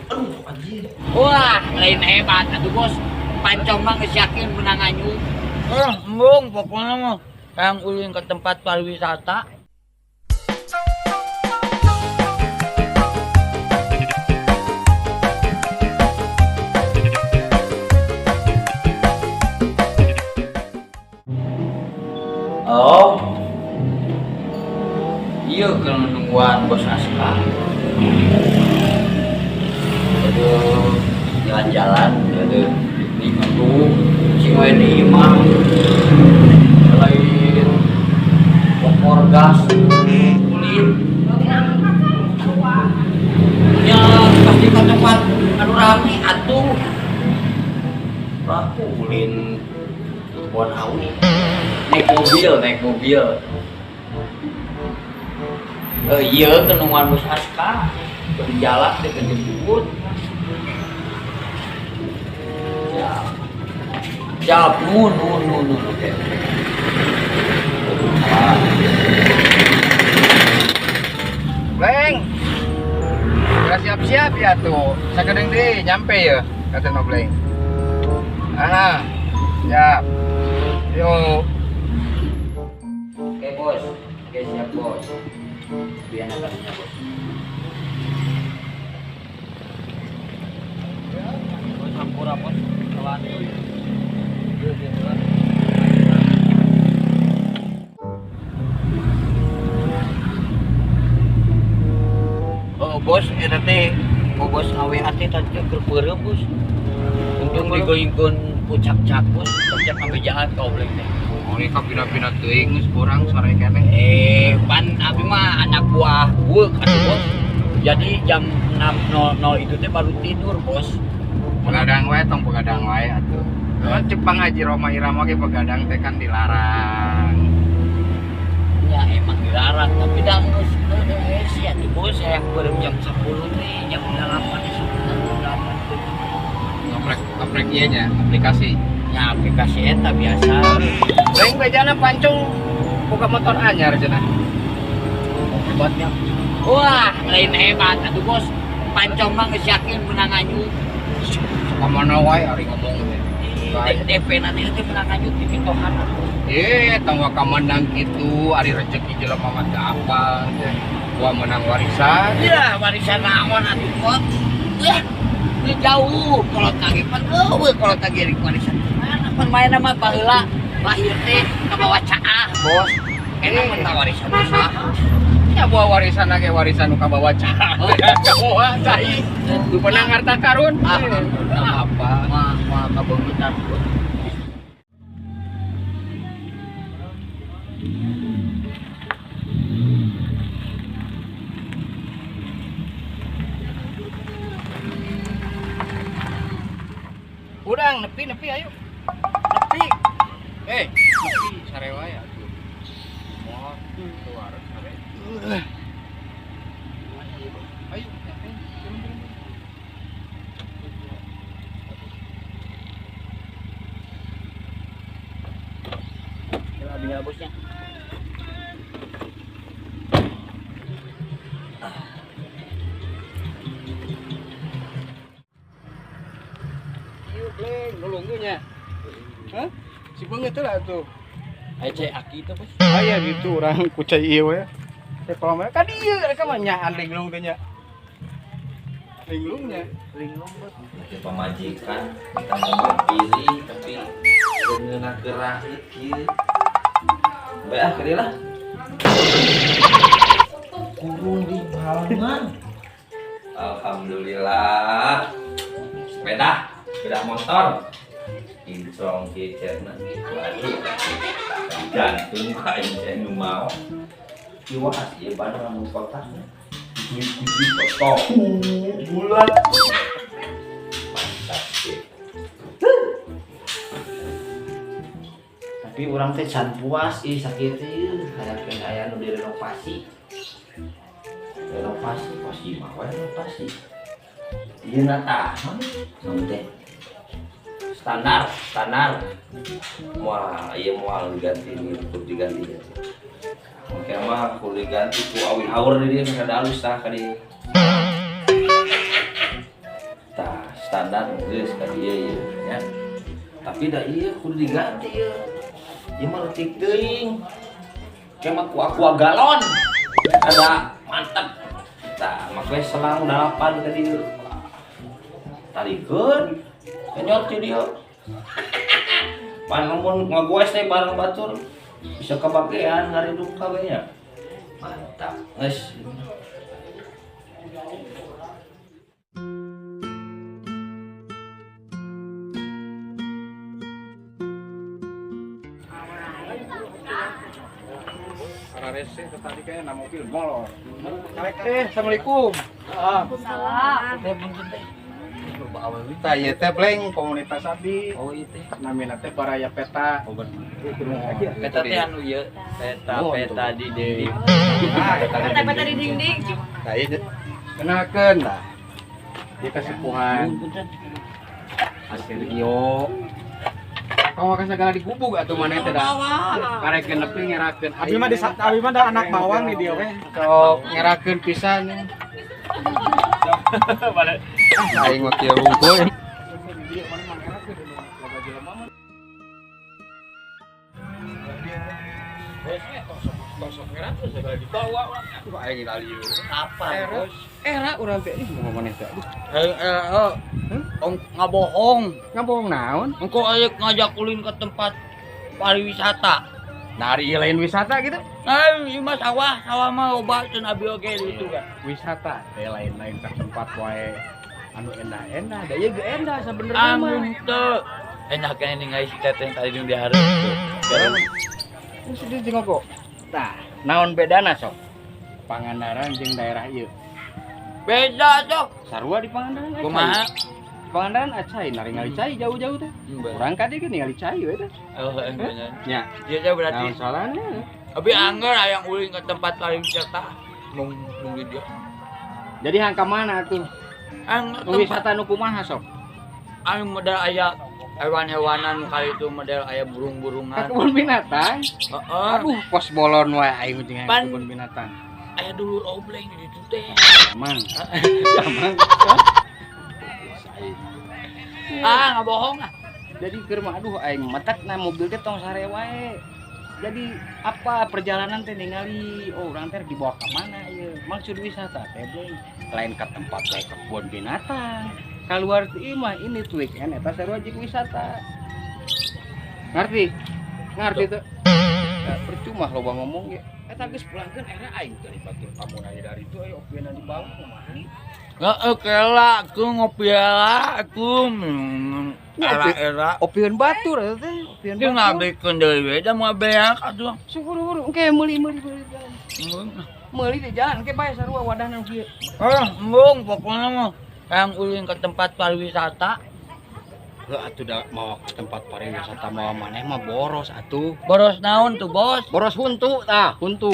Aduh, anjir. Wah, lain hebat atuh bos. Pancong mah geus yakin menang anyu. Embung pokoknya mah yang ulin ke tempat pariwisata. Oh, iya kalau nungguan bos Aska. Aduh, jalan-jalan, aduh, di kampung, si Weni mah, lain kompor gas, kulit. Ya pasti ke tempat anu rame atuh. Aku ulin buat awi. Naik mobil. Iya, kenungan bos Aska. Berjalan dengan jemput. Siap, nun. Oke. Leng, udah siap-siap ya tuh. Sakadeng deh, nyampe ya, kata Nobleng. Aha, siap. Yuk. Oke bos, oke siap bos. Biar nakasnya bos. Bos hampura bos, telan. Oh bos, eta teh bos ngawe hati tadi keur bos. Untung digoyingkeun pucak cak bos, cak sampai jalan kau boleh teh. Oh, ini kabina-bina teuing geus kurang sore kene. Pan abi mah anak buah bueuk atuh bos. Jadi jam 6.00 itu teh baru tidur bos. Begadang wae atuh. Kan Jepang Haji Roma Irama ge begadang teh kan dilarang. Ya emang dilarang, tapi dah geus sih atuh bos, saya beureum jam 10 nih, jam 8 nih sudah 8. Ngaprek ieu nya aplikasi. Ya aplikasi eta biasa. Leng bejana pancung boga motor anyar cenah. Hebatnya. Wah, lain hebat atuh bos. Pancong mah geus yakin menang anyu. Kamana wae ari ngomong teh. DP nanti teh menang anyu di pitohan. Tangga kamandang kitu ari rezeki jelema mah teu apal teh. Gua menang warisan. Ya, warisan naon atuh bos. Yah, ini jauh kalau tagi pan kalau tagi di warisan. Mana pan main nama baheula lahir teh kabawa caah, bos. Enak mah warisan saha? Ya bawa warisan lagi warisan nu kabawa cah. Kabawa cai. Du menang harta karun. Apa? Mah kabegitan. Urang nepi ayo. Nepi. Nepi sarewa ya tuh. Moal keluar sare. Ayo. Tinggal bosnya. Leng, nulungnya. Hah? Si beungeut teh lah tuh. Ece aki itu bos. Aya gitu urang kucai ieu we. Teh pamana ka dieu rek mah nyaan linglung teh nya. Linglungnya. Linglung bos. Itu pemajikan kita ngomong kiri tapi dengan gerah kieu. Bae ah kiri lah. Kurung di halaman. Alhamdulillah. Sepeda motor. Insong kicerna. Waduh. Gantung ka ini nu mau. Ieu asih badan nu kotaknya. Duit kotak. Bulat. Mantap sih. Tapi orang teh can puas ih sakit ieu hayakeun aya nu direnovasi. Renovasi pasti mah we renovasi. Ieu na tahan nu teh. Standar. Wah, ieu moal diganti untuk diganti. Oke mah kudu diganti ku awi haur di dieu kada alus tah ka dieu. standar geus ka dieu ya. Tapi da ieu kudu diganti ya. Ieu mah leutik teuing. Kema aqua galon. Ada mantap. Tah, make selang 8 ka dieu. Tarikeun. Nyot ti dieu. Pan lamun ngagoes teh bareng batur bisa kebagian ngaridup kabehnya. Mantap, guys. Para rese tadi kayak mobil molor. Assalamualaikum. Salam. Kita ya teh bleng komunitas abdi. Oh itu. Namina teh Baraya Peta. Peta teh anu ieu, peta di dinding. Peta-peta di dinding. Nah, ieu kenakeun lah. Dia kesepuhan. Hasil iyo. Kamu ka segala digubug atuh maneh teh da. Karekeun nepi ngerakeun. Abi mah da anak bawang nih dia we. Sok ngerakeun pisan. Aing mah kieu hungkul. Aing lalieu. Apa, Bos? Era urang teh mau maneh teh. Ngabohong. Ngabohong naon? Engko aya ngajak ulin ke tempat pariwisata. Dari lain wisata gitu. Ieu mah sawah mah loba ceun abi oge gitu kan. Wisata teh lain-lain ke tempat wae anu endah-endah. Da ieu ge endah sabenerna mah. Anu teu enak kan ningali si teteh tadi di dihareup tuh. Geus ditengok kok. Tah, naon bedana sok? Pangandaran jeung daerah ieu. Beda cok. Sarua di Pangandaran. Kumaha? Pangandaran acai ngali cai jauh-jauh teh. Urang ka dieu ningali cai we teh. Oh, bener. Nya. Dia teh berarti Naon salahna? abi angger hayang ulin ke tempat pariwisata. Nung di dia. Jadi hangka mana tuh? Angger Nu wisata nu kumaha sok? anu model aya hewan-hewanan nu kali itu model aya burung-burungan. Kebun binatang. Heeh. Aduh, pos bolon wae aing jeung Pan- kebun binatang. Aya dulu obleng di ditu teh. Aman. Aman. Ngabohong ah. Jadi keur mah aduh aing matakna mobil teh tong sare wae. Jadi apa perjalanan teh ningali urang teh dibawa ka mana ieu? Maksud wisata teh deui lain ka tempat lain ke kebun binatang. Kaluar teh mah ini tuh weekend eta sarua jeung wisata. Ngerti? Ngerti tuh? Percuma loba ngomong ge. Eta geus pulangkeun era aing dari batur tamu dari itu ayo opieuna di bawah kumaha? Heeh, kela aku ngopi aku era Opieun batur eta teh, opieun dia ngabikeun deui we da moal beak atuh. Syukur-syukur engke meuli di jalan engke bae sarua wadahna kieu. Embung pokoknya mah yang ulin ke tempat pariwisata. Heuh atuh da mau ke tempat pariwisata mau maneh mah boros atuh. Boros naon tuh, Bos? Boros huntu tah, huntu.